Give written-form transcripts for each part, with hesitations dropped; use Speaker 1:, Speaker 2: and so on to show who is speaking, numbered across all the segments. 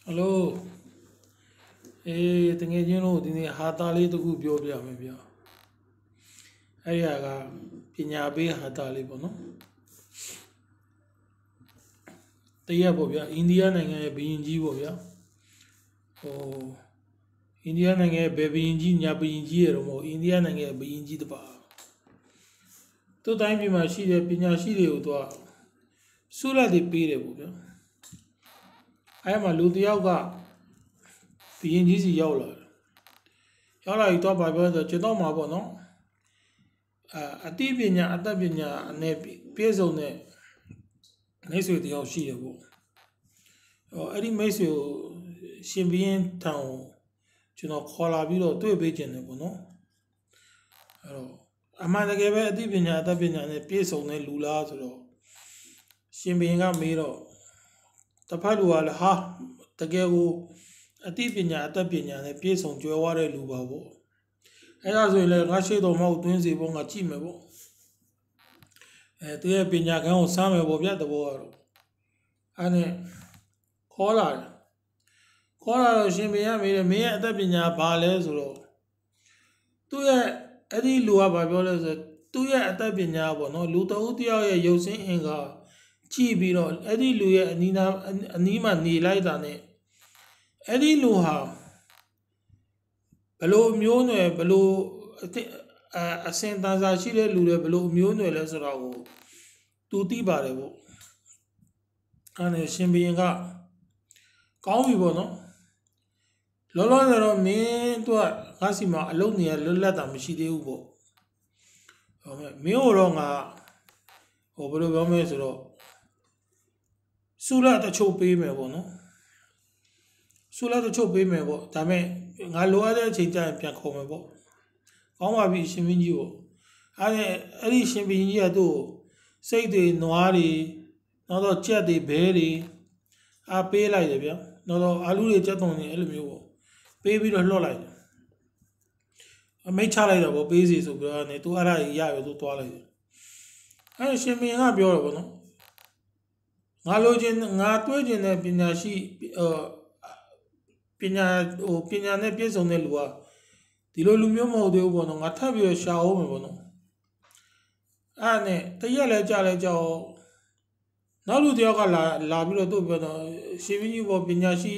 Speaker 1: Hello, tengah jenuh ini hatali tu ku bio bio me bio. Ayah ka penyabe hatali bono. Tiya bo bio. India nengai binji bo bio. Oh, India nengai binji nya binji eromo. India nengai binji tu ba. Tu time bi masih dia penyashi dia tu a. Sula di pire bo bio. Ayah malu dia ka binji si jauh lah. Jauh lah itu apa bio tu cedok ma bo no. Ati binya ata binya ne peso ne mesu di ao shi bo. Adi mesu shimbien tang chuno khola bi lo twe be chin ne bo no. Amanda ke be ati binya ata binya ne peso ne lula so lo shimbien ka me lo tapha lu la ha tage ko ati binya ata binya ne peso jwe wa de lu ba bo. အဲ့ဒါဆိုရင်လည်းငါရှေ့တော်မဟုတ်တွင်းစီပေါ့ငါကြည့်မယ်ပေါ့သူရဲ့ပညာခန်းကိုစမ်းမယ်ပေါ့ဗျတဘောကတော့အဲ့နဲ့ခေါ်လာတယ်ခေါ်လာတော့ရှင်ဘုရားမေးတယ်မင်းရဲ့အသက်ပညာဘာလဲဆိုတော့သူ့ရဲ့အဲ့ဒီလူကဘာပြောလဲဆိုသူ့ရဲ့အသက်ပညာပေါ့နော်လူတဦးတယောက်ရဲ့ရုပ်ဆင်းအင်္ဂါကြည့်ပြီးတော့အဲ့ဒီလူရဲ့အနီးမှာနေလိုက်တာနဲ့အဲ့ဒီလူဟာဘလို့မျိုးနွယ်ဘလို့အစင်တန်းစာရှိတဲ့လူတွေဘလို့မျိုးနွယ်လဲဆိုတော့ကိုသူသိပါတယ်ပေါ့အဲ့ဒါရှင်ဘရင်ကကောင်းပြီပေါ့နော်လောလောဆယ်တော့မင်းတို့ကငါစီမှာအလုပ်နေရလွတ်လပ်တာမရှိသေးဘူးပေါ့ဟုတ်မဲ့မင်းတို့ငါဟိုဘယ်လိုပြောမလဲဆိုတော့စုရတချို့ပေးမယ်ပေါ့နော်စုရတချို့ပေးမယ်ပေါ့ဒါမဲ့ငါလိုအပ်တဲ့အချိန်ကျရင်ပြန်ခေါ်မယ်ပေါ့ကောင်းပါပြီရှင်မင်းကြီးပေါ့အဲ့ဒီရှင်မင်းကြီးကသူ့စိတ်တွေနွားတွေနောက်တော့ကြက်တွေဘဲတွေအားပေးလိုက်တယ်ဗျာနောက်တော့အာလူတွေကြက်သွန်တွေအဲ့လိုမျိုးပေါ့ပေးပြီးတော့လှော့လိုက်တယ်အမိတ်ချလိုက်တော့ပေါ့ပေးစီဆိုပြီးတော့နေသူအဲ့ဒါကြီးရရသူသွားလိုက်တယ်အဲ့ရှင်မင်းကပြောတယ်ပေါ့နော်ငါလိုချင်ငါတွေးချင်တဲ့ပညာရှိပညာနဲ့ပြည့်စုံတဲ့လူကဒီလိုလူမျိုးမဟုတ်သေးဘူးပေါ့နော်ငါထပ်ပြီးရှာအောင်မယ်ပေါ့နော်အဲ့နဲ့တရက်လဲကြာလဲကြောက်နောက်လူတယောက်ကလာပြီးတော့သူ့ပြောတော့ရှင်မင်းကြီးပေါ့ပညာရှိ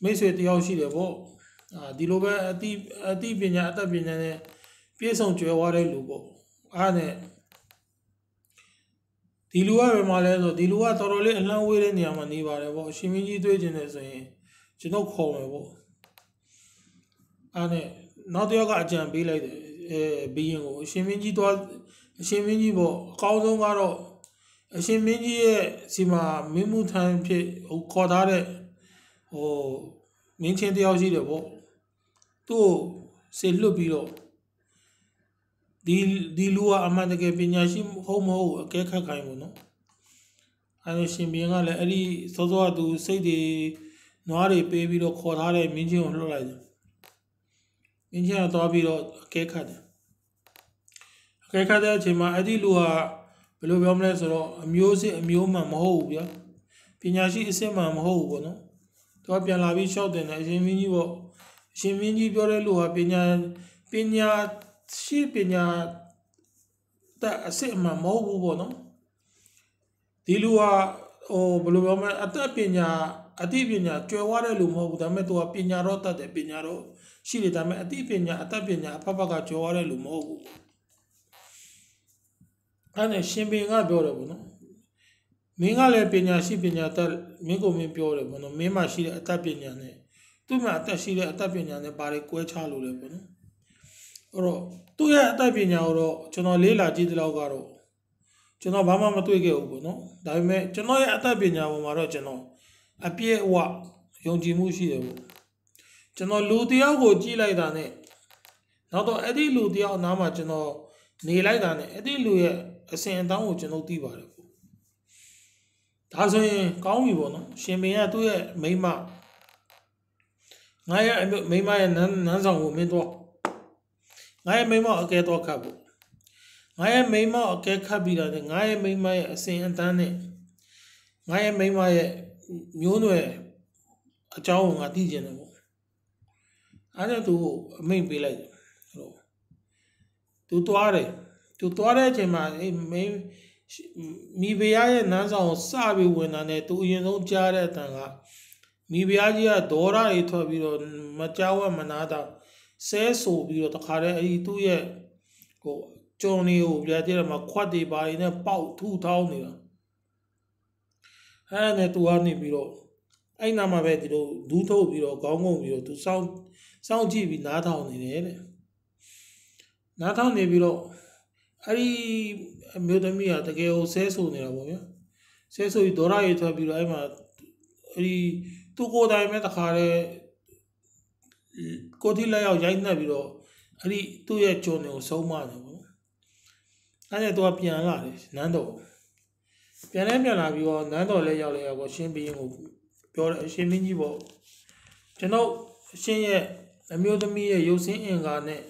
Speaker 1: မိတ်ဆွေတယောက်ရှိတယ်ပေါ့ဒီလိုပဲအတိပညာအတတ်ပညာနဲ့ပြည့်စုံကြွယ်ဝတဲ့လူပေါ့အဲ့နဲ့ဒီလူကဘယ်မှာလဲဆိုဒီလူကတော်တော်လေးအလှမ်းဝေးတဲ့နေရာမှာနေပါတယ်ပေါ့ရှင်မင်းကြီးတွေးကျင်တယ်ဆိုရင်ကျွန်တော်ခေါ်မယ်ပေါ့အဲ့နဲ့နောက်တစ်ယောက်ကအကြံပေးလိုက်တယ်ဘီရင်ကိုအရှင်မင်းကြီးပေါ့အကောင်းဆုံးကတော့အရှင်မင်းကြီးရဲ့စီမှာမင်းမှုထမ်းဖြစ်ခေါ်ထားတဲ့မင်းချင်းတယောက်ရှိတယ်ပေါ့သူ့ကိုဆေလွတ်ပြီးတော့ဒီလူကအမှန်တကယ်ပညာရှိဟုတ်မဟုတ်အကဲခတ်ခိုင်းပေါ့နော်အဲ့ရှင်ဘီရင်ကလည်းအဲ့ဒီစောစောကသူစိတ်တွေနွားတွေပေးပြီးတော့ခေါ်ထားတဲ့မင်းချင်းကိုလှုပ်လိုက်တယ်မင်းချင်းကသွားပြီးတော့အကဲခတ်တယ်အကဲခတ်တဲ့အချိန်မှာအဲ့ဒီလူကဘယ်လိုပြောမလဲဆိုတော့အမျိုးစစ်အမျိုးမှန်မဟုတ်ဘူးဗျာပညာရှိအစစ်မှန်မဟုတ်ဘူးပေါ့နော်သူကပြန်လာပြီးရှောက်တယ်နဲ့အရှင်မင်းကြီးပေါ့အရှင်မင်းကြီးပြောတဲ့လူကပညာရှိပညာတဲ့အစစ်မှန်မဟုတ်ဘူးပေါ့နော်ဒီလူကဘယ်လိုပြောမလဲအတတ်ပညာအတိပညာကျွယ်ဝတဲ့လူမဟုတ်ဘူးဒါပေမဲ့သူကပညာတော့တတ်တယ်ပညာတော့ရှိတယ်ဒါပေမဲ့အတိပညာအတတ်ပညာအဖကကျွယ်ဝတဲ့လူမဟုတ်ဘူးအဲ့နဲ့ရှင်ဘင်ကပြောတယ်ပေါ့နော်မင်းကလည်းပညာရှိပညာတတ်မင်းကိုမင်းပြောတယ်ပေါ့နော်မင်းမှရှိတဲ့အတတ်ပညာနဲ့သူ့မှာအတတ်ရှိတဲ့အတတ်ပညာနဲ့ဘာတွေကွဲခြားလို့လဲပေါ့နော်အဲ့တော့သူ့ရဲ့အတတ်ပညာကိုတော့ကျွန်တော်လေးလာကြည့်တဲ့လောက်ကတော့ကျွန်တော်ဘာမှမတွေ့ခဲ့ဘူးပေါ့နော်ဒါပေမဲ့ကျွန်တော်ရဲ့အတတ်ပညာပေါ်မှာတော့ကျွန်တော်အပြည့်အဝယုံကြည်မှုရှိတယ်ပေါ့ကျွန်တော်လူတယောက်ကိုကြည့်လိုက်တာနဲ့နောက်တော့အဲ့ဒီလူတယောက်နားမှာကျွန်တော်နေလိုက်တာနဲ့အဲ့ဒီလူရဲ့အစဉ်အတောင်းကိုကျွန်တော်သိပါတယ်ပေါ့ဒါဆိုရင်ကောင်းပြီပေါ့နော်ရှင်ဘင်ကသူ့ရဲ့မိန်းမငါရဲ့မိန်းမရဲ့နန်းဆောင်ကိုမင်းတော့ငါရဲ့မိန်းမအကဲတော့ခတ်ပေါ့ငါရဲ့မိန်းမအကဲခတ်ပြီးတာနဲ့ငါရဲ့မိန်းမရဲ့အစဉ်အတန်းနဲ့ငါရဲ့မိန်းမရဲ့မျိုးနွယ် အကြောင်းငါသိကျင်တယ်ပေါ့အဲ့ဒါသူအမိန်ပေးလိုက်တယ်သူသွားတဲ့အချိန်မှာမိဖုရားရဲ့နန်းဆောင်ကိုစပြီးဝင်လာတယ်သူအရင်ဆုံးကြားတဲ့အတန်ကမိဖုရားကြီးကဒေါရတွေထွက်ပြီးတော့မကြောက်ဝမနာတာဆဲဆိုပြီးတော့တခါတည်းအဲ့ဒီသူ့ရဲ့ဟိုကြုံနေကိုပြတဲ့မှာခွတ်တွေပါနေပေါက်ထုထောင်းနေတာအဲ့နဲ့သူကနေပြီးတော့အဲ့နာမှာပဲဒီလိုဒူးထုတ်ပြီးတော့ခေါင်းငုံပြီးတော့သူစောင့်ကြည့်ပြီးနားထောင်နေတယ်တဲ့နားထောင်နေပြီးတော့အဲ့ဒီအမျိုးသမီးကတကယ်ကိုဆဲဆိုနေတာပေါ့ဗျာဆဲဆိုပြီးဒေါရရီထွက်ပြီးတော့အဲ့မှာအဲ့ဒီသူ့ကိုယ်တိုင်ပဲတခါတည်းကိုတိလက်ရောက်ရိုက်နှက်ပြီးတော့အဲ့ဒီသူ့ရဲ့ကြုံတွေကိုဆုံးမတယ်ပေါ့အဲ့ဒါသူကပြန်လာတယ်နန်းတော်ပြန်လာပြီးတော့နန်းတော်လည်းရောက်ကိုရှင်ဘီရင်ကိုပြောတယ်အရှင်မင်းကြီးပေါ့ကျွန်တော်အရှင်ရဲ့အမျိုးသမီးရဲ့ရုပ်ဆင်းအင်္ဂါနဲ့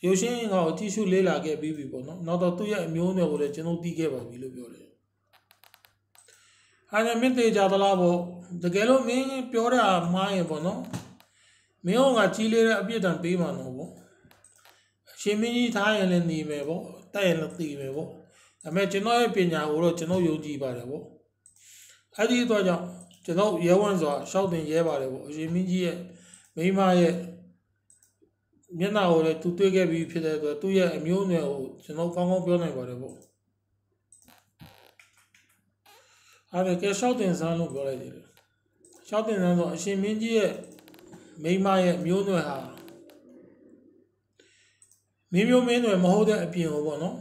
Speaker 1: ရုပ်ရှင်အင်္ဂါကိုကြည့်ရှုလေ့လာခဲ့ပြီးပြီပေါ့နော်နောက်တော့သူ့ရဲ့အမျိုးအနွယ်ကိုလည်းကျွန်တော်သိခဲ့ပါပြီလို့ပြောတယ်အဲ့ဒါမင်းတေကြသလားပေါ့တကယ်လို့မင်းပြောတာမှားရင်ပေါ့နော်မင်းကကြီးလေးတဲ့အပြစ်ဒဏ်ပေးမှာတော့ပေါ့အရှင်မင်းကြီးထားရင်လည်းနေမယ်ပေါ့တိုက်ရင်လည်းသိမယ်ပေါ့ဒါပေမဲ့ကျွန်တော်ရဲ့ပညာကိုတော့ကျွန်တော်ယုံကြည်ပါတယ်ပေါ့အဲ့ဒီတော့ကြောင့်ကျွန်တော်ရဲဝံစွာရှောက်တင်ရဲပါတယ်ပေါ့အရှင်မင်းကြီးရဲ့မိမရဲ့မျက်နှာကိုလည်းသူတွေ့ခဲ့ပြီးဖြစ်တဲ့အတွက်သူ့ရဲ့အမျိုးအနွယ်ကိုကျွန်တော်ကောင်းကောင်းပြောနိုင်ပါတယ်ပေါ့အဲ့ဒါကရှောက်တင်စမ်းလို့ပြောလိုက်တယ်ရှောက်တင်စမ်းဆိုအရှင်မင်းကြီးရဲ့မိမရဲ့မျိုးနွယ်ဟာမင်းမျိုးမင်းနွယ်မဟုတ်တဲ့အပြင်ကိုပေါ့နော်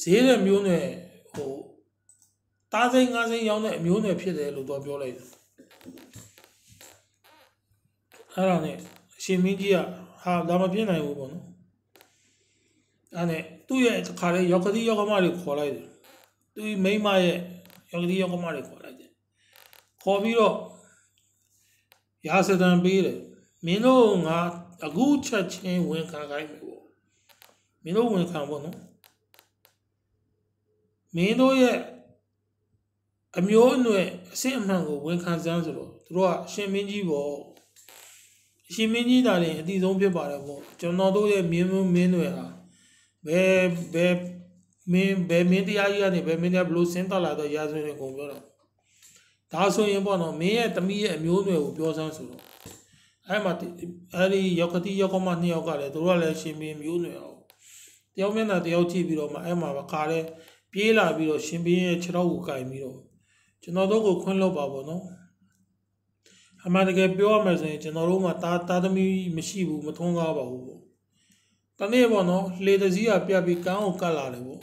Speaker 1: ဈေးတဲ့မျိုးနွယ်ဟိုတားစိမ်းငါးစိမ်းရောင်းတဲ့အမျိုးနွယ်ဖြစ်တယ်လို့တော့ပြောလိုက်တယ်အဲ့ဒါနဲ့အရှင်မင်းကြီးကဟာဒါမဖြစ်နိုင်ဘူးပေါ့နော်အဲ့နဲ့သူ့ရဲ့ခါလေးရောက်ကတိရောက်ကမတွေခေါ်လိုက်တယ်သူ့မိမရဲ့ရောက်ကတိရောက်ကမတွေခေါ်လိုက်တယ်ခေါ်ပြီးတော့ရာဇဒံပေးတယ်မင်းတို့ငါအခုချက်ချင်းဝင်ခံခိုင်းမယ်ပေါ့မင်းတို့ဝင်ခံပေါ့နော်မင်းတို့ရဲ့အမျိုးအနွယ်အစစ်အမှန်ကိုဝန်ခံစမ်းဆိုတော့သူတို့ကအရှင်မင်းကြီးပေါ့အရှင်မင်းကြီးဒါလည်းအတိဆုံးဖြစ်ပါတယ်ပေါ့ကျွန်တော်တို့ရဲ့မင်းနွယ်ဟာဘယ်မင်းတရားကြီးကနေဘယ်မင်းတရားဘလို့စဉ်းတက်လာတော့ရာဇဝင်ကိုပြောတော့ဒါဆိုရင်ပေါ့နော်မင်းရဲ့တမီးရဲ့အမျိုးအနွယ်ကိုပြောစမ်းဆိုတော့အဲ့မှာအဲ့ဒီရောက်ကတိရောက်ကမနှစ်ယောက်ကလည်းသူတို့ကလည်းရှင်မင်းမျိုးနွယ်အောင်တယောက်မျက်နှာတယောက်ကြည့်ပြီးတော့မှအဲ့မှာခါတဲ့ပြေးလာပြီးတော့ရှင်ဘင်းရဲ့ခြေထောက်ကိုကင်ပြီးတော့ကျွန်တော်တို့ကိုခွင့်လွှတ်ပါပေါ့နော်အမှန်တကယ်ပြောရမယ်ဆိုရင်ကျွန်တော်တို့မှာတာသမီမရှိဘူးမထွန်းကားပါဘူးပေါ့တနေ့ပေါ့နော်လေတစည်းကပြတ်ပြီးကန်းကိုကတ်လာတယ်ပေါ့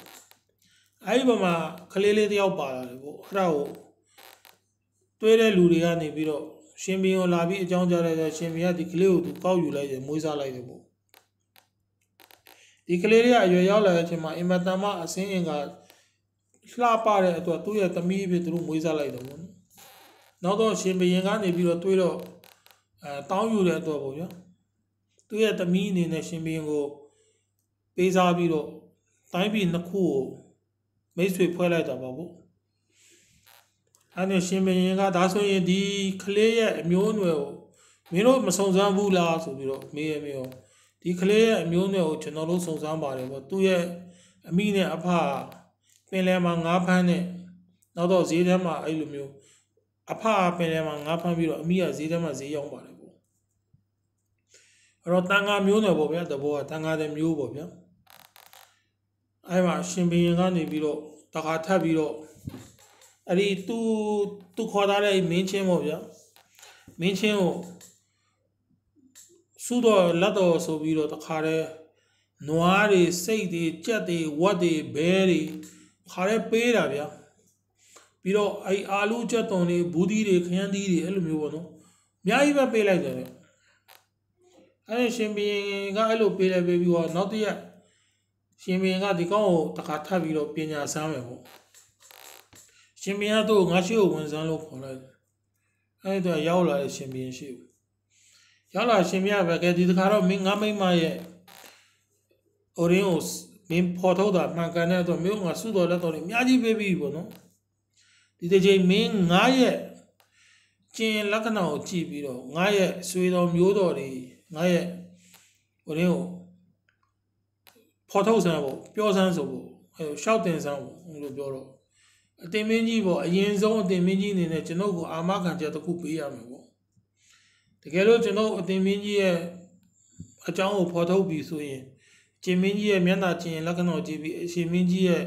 Speaker 1: အဲ့ဒီဘက်မှာကလေးလေးတယောက်ပါလာတယ်ပေါ့အဲ့ဒါကိုတွေးတဲ့လူတွေကနေပြီးတော့ရှင်ဘင်းကိုလာပြီးအကြောင်းကြားလိုက်တယ်ရှင်ဘင်းကဒီကလေးကိုသူကောက်ယူလိုက်တယ်မွေးစားလိုက်တယ်ပေါ့ဒီကလေးလေးကအရွယ်ရောက်လာတဲ့အချိန်မှာအင်မတန်မှအစင်းအင်ကလှပတဲ့အတွက်သူ့ရဲ့သမီးဖြစ်သူတို့မွေးစားလိုက်တယ်ပေါ့နော်နောက်တော့ရှင်ဘင်းကနေပြီးတော့တွေးတော့တောင်းယူတဲ့အတွက်ပေါ့ဗျာသူ့ရဲ့သမီးအနေနဲ့ရှင်ဘင်းကိုပေးစားပြီးတော့တိုင်းပြည်နှစ်ခုကိုမိတ်ဆွေဖွဲ့လိုက်တာပါပေါ့အဲ့နဲ့ရှင်ဘင်းကဒါဆိုရင်ဒီကလေးရဲ့အမျိုးအနွယ်ကိုမင်းတို့မစုံစမ်းဘူးလားဆိုပြီးတော့မေးရောဒီကလေးရဲ့အမျိုးအနွယ်ကိုကျွန်တော်တို့စုံစမ်းပါတယ်ပေါ့သူ့ရဲ့အမိနဲ့အဖပင်လယ်မှာငါးဖမ်းနဲ့နောက်တော့ဈေးထဲမှာအဲ့လိုမျိုးအဖပင်လယ်မှာငါးဖမ်းပြီးတော့အမိကဈေးထဲမှာဈေးရောက်ပါတယ်ပေါ့အဲ့တော့တန်ခါမျိုးနွယ်ပေါ့ဗျာတဘောကတန်ခါတဲ့မျိုးပေါ့ဗျာအဲ့မှာရှင်ဘင်းကနေပြီးတော့တခါထပ်ပြီးတော့အဲ့ဒီသူခေါ်ထားတဲ့မင်းချင်းပေါ့ဗျာမင်းချင်းကိုစုတော့လက်တော်ဆိုပြီးတော့တခါတည်းနွားတွေစိတ်တွေကြက်တွေဝက်တွေဘဲတွေခါရဲပေးတာဗျာပြီးတော့အဲ့အာလူကြက်တုံတွေဘူးသီးတွေခရမ်းသီးတွေအဲ့လိုမျိုးပေါ့နော်အများကြီးပဲပေးလိုက်တယ်အဲ့ရှင်ဘင်းကအဲ့လိုပေးလိုက်ပြီးတော့နောက်တရက်ရှင်ဘင်းကဒီကောင်ကိုတခါထပ်ပြီးတော့ပညာစမ်းမယ်ပေါ့ရှင်ဘင်းကတော့ငါရှိကိုဝင်စမ်းလို့ခေါ်လိုက်တယ်အဲ့ဒါရောက်လာတဲ့ရှင်ဘင်းရှိကိုရောက်လာရှင်ဘင်းကပဲကဲဒီတခါတော့မင်းငါမိမရဲ့အိုရင်းကိုမင်းဖော်ထုတ်တာမှန်ကန်တဲ့အတွက်မျိုးငါစုတော်လက်တော်တွေအများကြီးပေးပြီးပေါ့နော်ဒီတစ်ချိန်မင်းငါရဲ့ ကျင်လက္ခဏာကိုကြည့်ပြီးတော့ငါရဲ့ဆွေတော်မျိုးတော်တွေငါရဲ့ဟိုရင်းကိုဖော်ထုတ်ဆန်းဖို့ပြောဆန်းဆိုဖို့ရှောက်တင်ဆန်းဖို့လို့ပြောတော့အတင်မင်းကြီးပေါ့အရင်ဆုံးအတင်မင်းကြီးအနေနဲ့ကျွန်တော်ကိုအာမခံချက်တစ်ခုပေးရမယ်ပေါ့တကယ်လို့ကျွန်တော်အတင်မင်းကြီးရဲ့အကြောင်းကိုဖော်ထုတ်ပြီးဆိုရင်ကျင်မင်းကြီးရဲ့မျက်နှာကျင်လက္ခဏာကြည့်ပြီးအရှင်မင်းကြီးရဲ့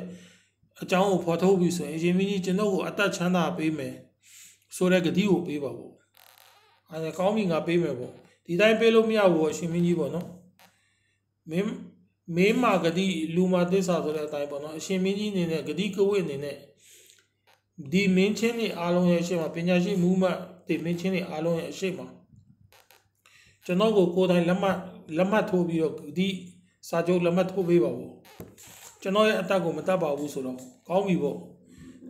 Speaker 1: အကြောင်းကိုဖော်ထုတ်ပြီးဆိုရင်အရှင်မင်းကြီးကျွန်တော်ကိုအသက်ချမ်းသာပေးမယ်ဆိုတဲ့ဂတိကိုပေးပါပေါ့အဲကောင်းပြီငါပေးမယ်ပေါ့ဒီတိုင်းပေးလို့မရဘူးအရှင်မင်းကြီးပေါ့နော်မင်းမာဂတိလူမာသစ္စာဆိုတဲ့အတိုင်းပေါ့နော်အရှင်မင်းကြီးအနေနဲ့ဂတိကဝိအနေနဲ့ဒီမင်းချင်းတွေအားလုံးရဲ့အရှိမပညာရှိမှုမှဒီမင်းချင်းတွေအားလုံးရဲ့အရှိမကျွန်တော်ကိုယ်တိုင်လက်မှတ်ထိုးပြီးတော့ဒီစာချုပ်လက်မှတ်ထိုးပေးပါဘူးကျွန်တော်ရဲ့အတက်ကိုမတတ်ပါဘူးဆိုတော့ကောင်းပြီပေါ့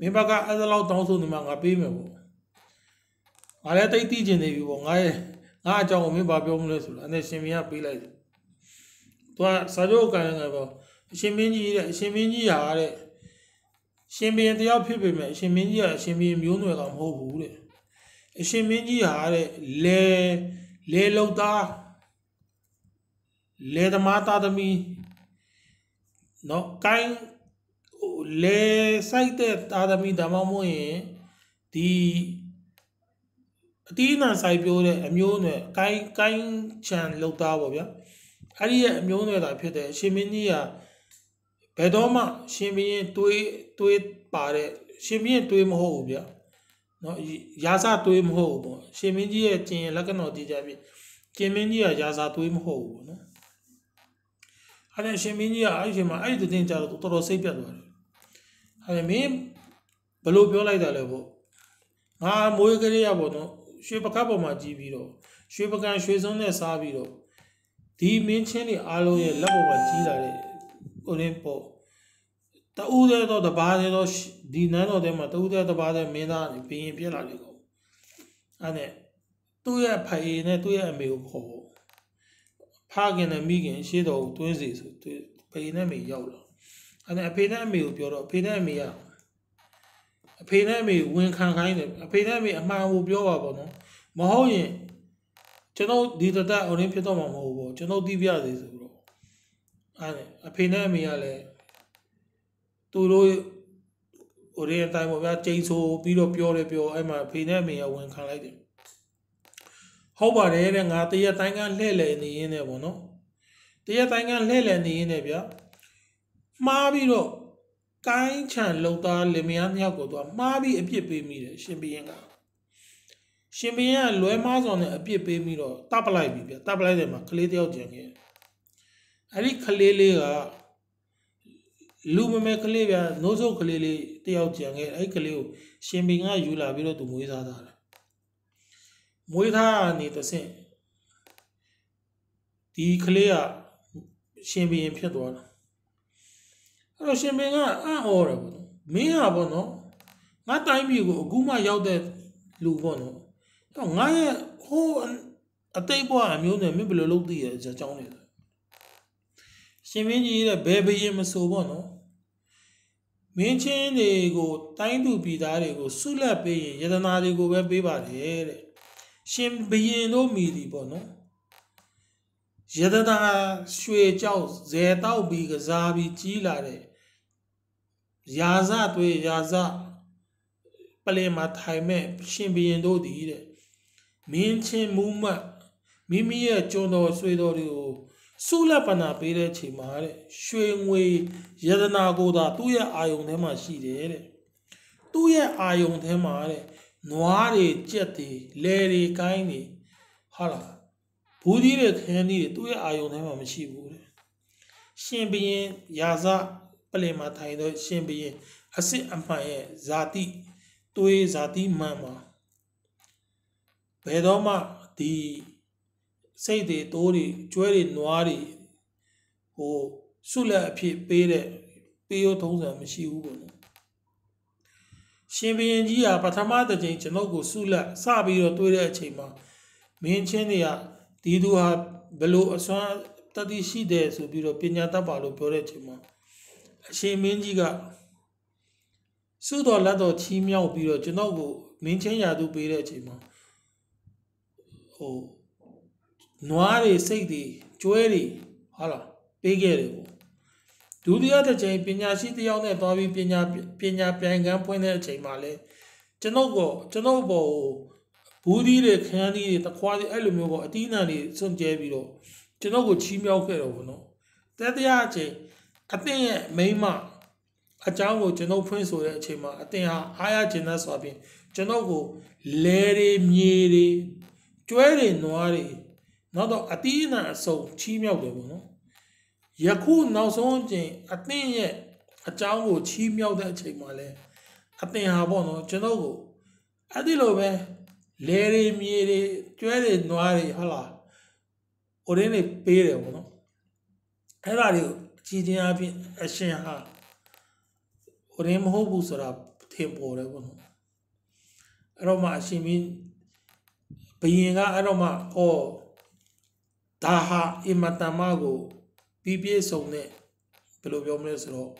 Speaker 1: မင်းဘက်ကအဲ့ဒါလောက်တောင်းဆိုနေမှာငါပေးမယ်ပေါ့ငါလည်းတိတ်သိကျင်နေပြီပေါ့ငါအကြောင်းကိုမင်းဘာပြောမလဲဆိုတော့အဲ့ရှင်မင်းကပေးလိုက်တယ်သူကစာချုပ်ကိုင်နေပေါ့အရှင်မင်းကြီးတဲ့အရှင်မင်းကြီးဟာတဲ့ရှင်ဘင်းတယောက်ဖြစ်ပေမဲ့အရှင်မင်းကြီးကအရှင်ဘင်းမျိုးနွယ်ကမဟုတ်ဘူးတဲ့အရှင်မင်းကြီးဟာတဲ့လေလုံသားလေသမားသားသမီးနော်ကိုင်းလေဆိုင်တဲ့သားသမီးဒါမှမဟုတ်ရင်ဒီအတီးအနှံဆိုင်ပြောတဲ့အမျိုးနွယ်ကိုင်းချန်လုံသားပေါ့ဗျာအဲ့ဒီရဲ့အမျိုးနွယ်သာဖြစ်တဲ့အရှင်မင်းကြီးကဘယ်တော့မှရှင်ဘင်းတွေးပါတဲ့ရှင်ဘင်းတွေးမဟုတ်ဘူးဗျနော်ရာဇတွေးမဟုတ်ဘူးပေါ့ရှင်ဘင်းကြီးရဲ့ကျင်လက္ခဏာတည်ကြပြီကျင်မင်းကြီးကရာဇတွေးမဟုတ်ဘူးပေါ့နော်အဲ့ဒါရှင်ဘင်းကြီးကအဲ့ဒီချိန်မှာအဲ့ဒီတင်ကြတော့တော်တော်စိတ်ပြတ်သွားတယ်အဲ့ဒါမင်းဘလို့ပြောလိုက်တာလဲပေါ့ငါမွေးကလေးရပေါ့နော်ရွှေပကတ်ပေါ်မှာကြီးပြီးတော့ရွှေပကံရွှေစုံနဲ့စားပြီးတော့ဒီမင်းချင်းတွေအားလုံးရဲ့လက်ပေါ်မှာကြီးလာတဲ့ဟိုရင်းပေါ့တူးတဲ့တော့တပါးတဲ့တော့ဒီနန်းတော်ထဲမှာတူးတဲ့တပါးတဲ့မင်းသားဘင်းပြက်လာတယ်ကောအဲ့နဲ့သူ့ရဲ့ဖေနဲ့သူ့ရဲ့အမေကိုခေါ်ဖခင်နဲ့မိခင်ရှေ့တော်ကိုတွင်းစီဆိုသူဖေနဲ့မေရောက်လာအဲ့နဲ့အဖေနဲ့အမေကိုပြောတော့အဖေနဲ့အမေဝန်ခံခိုင်းတယ်အဖေနဲ့အမေအမှန်ကိုပြောပါပေါ့နော်မဟုတ်ရင်ကျွန်တော်ဒီတတ်အရင်းဖြစ်တော့မှာမဟုတ်ဘူးကျွန်တော်တီးပြစေဆိုတော့အဲ့နဲ့အဖေနဲ့အမေကလည်းသူတို့ဟိုရင်းအတိုင်းပေါ့ဗျာကျိန်ဆိုပြီးတော့ပြောအဲ့မှာဖေနဲ့အမေကဝန်ခံလိုက်တယ်ဟုတ်ပါတယ်တဲ့ငါတရက်တိုင်းကလှဲ့လေနေရင်းနဲ့ပေါ့နော်တရက်တိုင်းကလှဲ့လေနေရင်းနဲ့ဗျာမှားပြီးတော့ကိုင်းချန်လုံသားလင်မယားမြောက်ကိုတော့မှားပြီးအပြစ်ပေးမိတယ်ရှင်ဘင်းကလွဲမားဆောင်နဲ့အပြစ်ပေးပြီးတော့တပ်ပလိုက်ပြီဗျာတပ်ပလိုက်တယ်မှာကလေးတယောက်ကျန်ခဲ့အဲ့ဒီကလေးလေးကလူမမဲကလေးဗျာနိုးစုပ်ကလေးလေးတယောက်ကျန်ခဲ့အဲ့ကလေးကိုရှင်ဘင်းကယူလာပြီးတော့သူမွေးစားတာမွေးထားနေတဆင့်ဒီကလေးကရှင်ဘင်းဖြစ်သွားတာအဲ့တော့ရှင်ဘင်းကအံ့ဩတယ်ပေါ့နော်မင်းဟာပေါ့နော်ငါတိုင်းပြည်ကိုအခုမှရောက်တဲ့လူပေါ့နော်တော့ငါရဲ့ဟိုအတိတ်ဘဝအမျိုးနဲ့မင်းဘယ်လိုလုပ်သိရအကြောင်းလဲရှင်ဘင်းကြီးရဲ့ဘယ်ဘရင်မဆိုပေါ့နော်မင်းချင်းတွေကိုတိုင်းသူပြည်သားတွေကိုဆုလက်ပေးရင်ယတနာတွေကိုပဲပေးပါတယ်တဲ့ရှင်ဘရင်တို့မိသည်ပေါ့နော်ယတနာရွှေကြောက်ဇယ်တောက်ပြီးကစားပြီးကြီးလာတဲ့ရာဇတွေရာဇပလင်မှာထိုင်မဲ့ရှင်ဘရင်တို့သည်တဲ့မင်းချင်းမူးမတ်မိမိရဲ့ကျွန်းတော်ဆွေတော်တွေကိုဆုလက်ပနာပေးတဲ့ချိန်မှာတဲ့ရွှေငွေယတနာကိုသာသူ့ရဲ့အာယုံထဲမှာရှိတယ်တဲ့သူ့ရဲ့အာယုံထဲမှာတဲ့နွားတွေကြက်တွေလယ်တွေကိုင်းတွေဟာလားဘူးကြီးတွေခန်းကြီးတွေသူ့ရဲ့အာယုံထဲမှာမရှိဘူးတဲ့ရှင်ဘရင်ရာဇပလင်မှာထိုင်တော့ရှင်ဘရင်အစစ်အမှန်ရဲ့ဇာတိတွေးဇာတိမှန်မှာဘယ်တော့မှဒီစိတ်တွေတိုးတွေကျွဲတွေနွားတွေဟိုဆုလက်အဖြစ်ပေးတဲ့ပေးရထုံးစံမရှိဘူးပေါ့နော်ရှင်ဘရင်ကြီးကပထမတစ်ချိန်ကျွန်တော်ကိုဆုလက်စပြီးတော့တွေးတဲ့အချိန်မှာမင်းချင်းတွေကဒီသူဟာဘလို့အစွမ်းတတိရှိတယ်ဆိုပြီးတော့ပညာတတ်ပါလို့ပြောတဲ့အချိန်မှာအရှင်မင်းကြီးကဆုတော်လက်တော်ချီးမြှောက်ပြီးတော့ကျွန်တော်ကိုမင်းချင်းရာသူပေးတဲ့အချိန်မှာ နွားတွေစိတ်တွေကျွဲတွေဟုတ်လားပေးခဲ့တယ်ပေါ့ဒုတိယတစ်ချိန်ပညာရှိတယောက်နဲ့သွားပြီးပညာပြိုင်ကမ်းဖွင့်တဲ့အချိန်မှာလဲကျွန်တော်ဘောဘူးဒီတွေခန်းဒီတွေတခွားတွေအဲ့လိုမျိုးပေါ့အတီးနှံတွေစွန့်ကြဲပြီးတော့ကျွန်တော်ကိုချီးမြှောက်ခဲ့တော့ဗောနော်တတိယအချိန်အသင်ရဲ့မိန်းမအကြောင်းကိုကျွန်တော်ဖွင့်ဆိုတဲ့အချိန်မှာအသင်ဟာအားရခြင်းနဲ့ဆိုပြီးကျွန်တော်ကိုလဲတွေမြေတွေကျွဲတွေနွားတွေနောက်တော့အတီးနှံအစုံချီးမြှောက်တယ်ဗောနော်ယခုနောက်ဆုံးအချိန်အသင်ရဲ့အကြောင်းကိုချီးမြှောက်တဲ့အချိန်မှာလဲအသင်ဟာဗောနော်ကျွန်တော်ကိုအဲ့ဒီလိုပဲလဲတွေမြေတွေကျွဲတွေနွားတွေဟုတ်လားဟိုရင်းတွေပေးတယ်ဗောနော်အဲ့ဒါတွေကိုကြည်ချင်းအဖြစ်အရှင်ဟာဟိုရင်းမဟုတ်ဘူးဆိုတာထင်ပေါ်တယ်ဗောနော်အဲ့တော့မှအရှင်မင်းဘယင်ကအဲ့တော့မှဒါဟာအင်မတန်မှကိုပြည့်စုံတဲ့ဘယ်လိုပြောမလဲဆိုတော့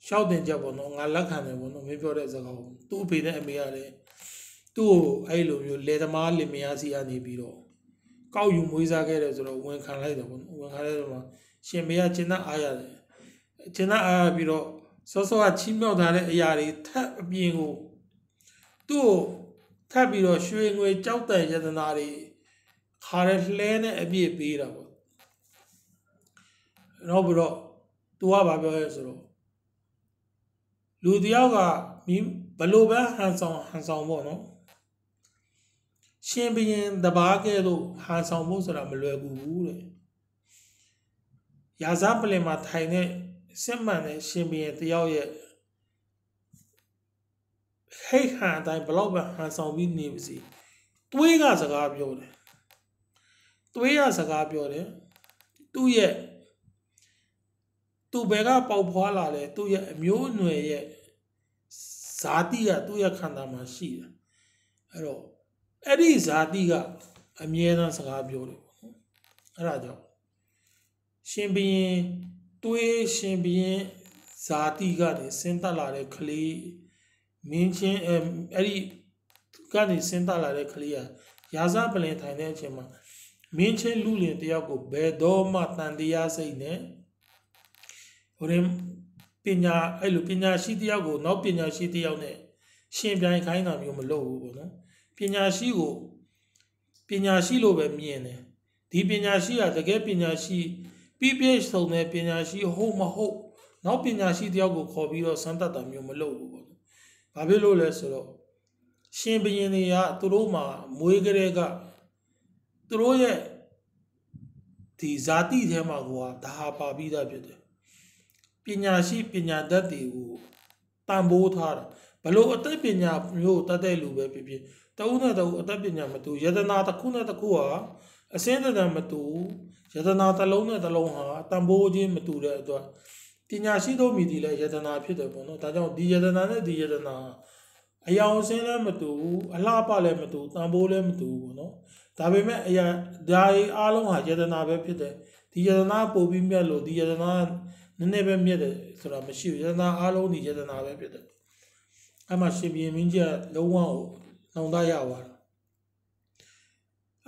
Speaker 1: ရှောက်တင်ချက်ပေါ့နော်ငါလက်ခံတယ်ပေါ့နော်မင်းပြောတဲ့စကားကိုသူ့အဖေနဲ့အမေကလည်းသူ့ကိုအဲ့လိုမျိုးလေသမားလင်မယားစီကနေပြီးတော့ကောက်ယူမွေးစားခဲ့တယ်ဆိုတော့ဝန်ခံလိုက်တယ်ပေါ့နော်ဝန်ခံလိုက်တော့ရှင်မေကကျင်းအားရတယ်ကျင်းအားရပြီးတော့စောစောကချီးမြှောက်ထားတဲ့အရာတွေထပ်အပြင်ကိုသူ့ကိုထပ်ပြီးတော့ရွှေငွေကြောက်တန်ယတနာတွေခါရလှဲနဲ့အပြည့်ပေးတာပေါ့နောက်ပြီးတော့သူကဘာပြောရဲဆိုတော့လူတယောက်ကဘလို့ပဲဟန်ဆောင်ပေါ့နော်ရှင်ဘရင်တဘာကဲလို့ဟန်ဆောင်ဖို့ဆိုတာမလွယ်ဘူးတဲ့ရာဇပလင်မှာထိုင်တဲ့စစ်မှန်တဲ့ရှင်ဘရင်တယောက်ရဲ့ဟိတ်ဟန်အတိုင်းဘလောက်ပဲဟန်ဆောင်ပြီးနေပါစေတွေးကစကားပြောတယ်တွေးရစကားပြောတယ်သူဘယ်ကပေါက်ဖွာလာလဲသူ့ရဲ့အမျိုးအနွယ်ရဲ့ဇာတိကသူ့ရဲ့ခန္ဓာမှာရှိတယ်အဲ့တော့အဲ့ဒီဇာတိကအမြဲတမ်းစကားပြောတယ်ပေါ့နော်အဲ့ဒါကြောင့်ရှင်ဘရင်တွေးရှင်ဘရင်ဇာတိကနေဆင်းသက်လာတဲ့ကလေးမင်းချင်းအဲ့ဒီကနေဆင်းသက်လာတဲ့ကလေးကရာဇပလင်ထိုင်တဲ့အချိန်မှာမင်းချင်းလူလင်တယောက်ကိုဘယ်တော့မှတန်တရားစိတ်နဲ့ဟိုရင်ပညာအဲ့လိုပညာရှိတယောက်ကိုနောက်ပညာရှိတယောက်နဲ့ရှင်ပြိုင်ခိုင်းတာမျိုးမလုပ်ဘူးပေါ့နော်ပညာရှိကိုပညာရှိလို့ပဲမြင်တယ်ဒီပညာရှိကတကယ်ပညာရှိပြည့်စုံတဲ့ပညာရှိဟုတ်မဟုတ်နောက်ပညာရှိတယောက်ကိုခေါ်ပြီးတော့စမ်းသပ်တာမျိုးမလုပ်ဘူးပေါ့နော်ဘာဖြစ်လို့လဲဆိုတော့ရှင်ဘရင်တွေကသူတို့မှာမွေးကလေးကသူတို့ရဲ့ဒီဇာတိထဲမှာကဒါဟာပါပြီးသားဖြစ်တယ်ပညာရှိပညာတတ်တွေကိုတန်ဖိုးထားတာဘလို့အသက်ပညာမျိုးတတ်တဲ့လူပဲဖြစ်ဖြစ်တဦးနဲ့တဦးအသက်ပညာမတူယတနာတစ်ခုနဲ့တစ်ခုဟာအစင်းတန်မတူယတနာတစ်လုံးနဲ့တစ်လုံးဟာတန်ဖိုးချင်းမတူတဲ့အတွက်ပညာရှိသောမိဒီလည်းယတနာဖြစ်တယ်ပေါ့နော်ဒါကြောင့်ဒီယတနာနဲ့ဒီယတနာအယောင်စင်းလည်းမတူအလှပလည်းမတူတန်ဖိုးလည်းမတူပေါ့နော်ဒါပေမဲ့အရာဒါအားလုံးဟာယတနာပဲဖြစ်တယ်ဒီယတနာပို့ပြီးမြတ်လို့ဒီယတနာနည်းနည်းပဲမြတ်တယ်ဆိုတာမရှိဘူးယတနာအားလုံးဒီယတနာပဲဖြစ်တယ်အဲ့မှာရှင်ဘုရင်မင်းကြီးကလုံးဝနှောင်တရသွားတာ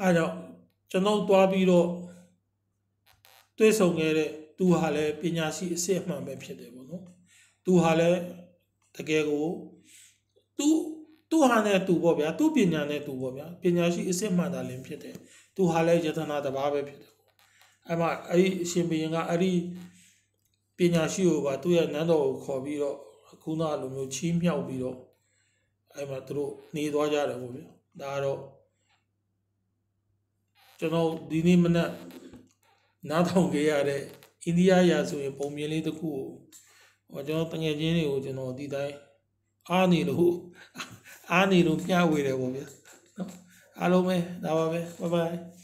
Speaker 1: အဲ့တော့ကျွန်တော်တွားပြီးတော့တွေးဆုံခဲ့တဲ့သူဟာလည်းပညာရှိအစစ်အမှန်ပဲဖြစ်တယ်ပေါ့နော်သူဟာလည်းတကယ်ကိုသူဟာနဲ့သူပေါ့ဗျာသူပညာနဲ့သူပေါ့ဗျာပညာရှိအစစ်မှန်တာလည်းဖြစ်တယ်သူဟာလည်းယတနာတစ်ပါးပဲဖြစ်တယ်အဲ့မှာအဲ့ဒီအရှင်ဘုရင်ကအဲ့ဒီပညာရှိကိုပါသူ့ရဲ့နန်းတော်ကိုခေါ်ပြီးတော့ခုနလိုမျိုးချီးမြှောက်ပြီးတော့အဲ့မှာသူတို့နေသွားကြတယ်ပေါ့ဗျာဒါကတော့ကျွန်တော်ဒီနေ့မနက်နားထောင်ခဲ့ရတဲ့အိန္ဒိယရာဆိုရင်ပုံမြင်လေးတစ်ခုကိုကျွန်တော်တငယ်ချင်းတွေကိုကျွန်တော်ဒီတိုင်းအားနေလို့မျှဝေတယ်ပေါ့ဗျာနော်အားလုံးပဲဒါပါပဲ bye bye